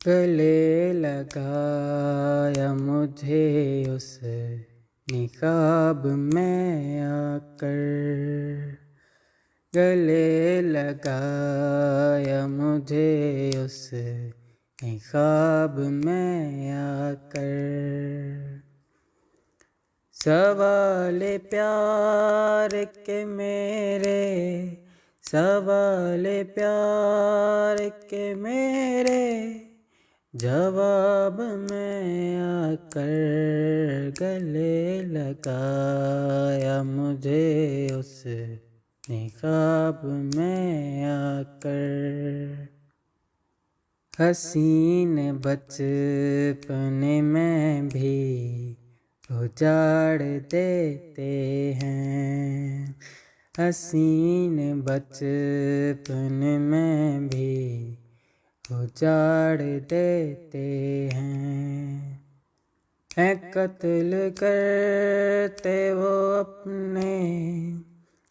गले लगाया मुझे उस निकाब में आकर, गले लगाया मुझे उस निकाब में आकर। सवाल प्यार के मेरे, सवाल प्यार के मेरे, जवाब में आकर गले लगाया मुझे उस निकाब में आकर। हसीन बचपन में भी उजाड़ देते हैं, हसीन बचपन में भी उजाड़ देते हैं कत्ल करते वो अपने,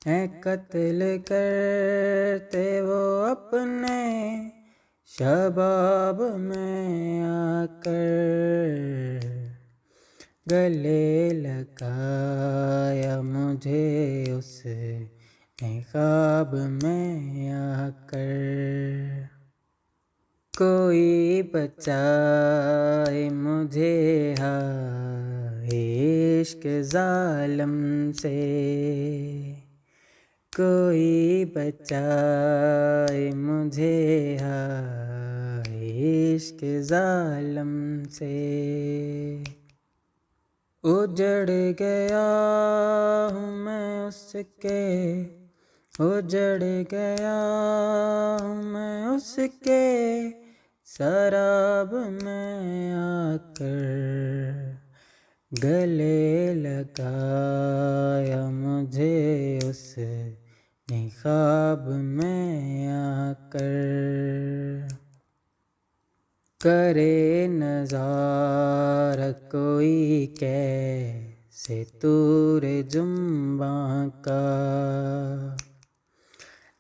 हैं कत्ल करते वो अपने शबाब में आकर, गले लगाया मुझे उस निकाब में आकर। कोई बचाए मुझे हाय इश्क ज़ालिम से, कोई बचाए मुझे हाय इश्क ज़ालिम से। उजड़ गया हूँ मैं उसके, उजड़ गया हूँ मैं उसके शराब में आकर, गले लगाया मुझे उस निकाब में आकर। करे नज़ारा कोई कैसे तूर जुम्बा का,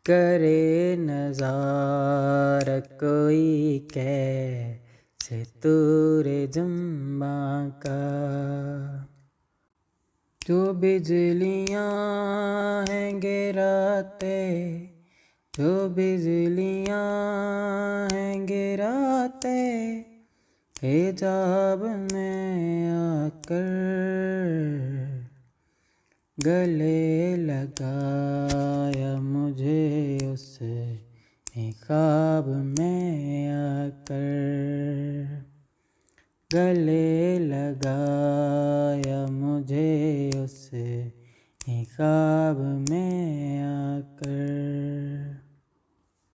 करे नज़ारा कोई कैसे तूर जुम्बा का। जो बिजलियाँ हैं गिराते, जो बिजलियाँ हैं गिराते हिजाब में आकर, गले लगाया मुझे उस निकाब में आकर, गले लगाया मुझे उस निकाब में आकर।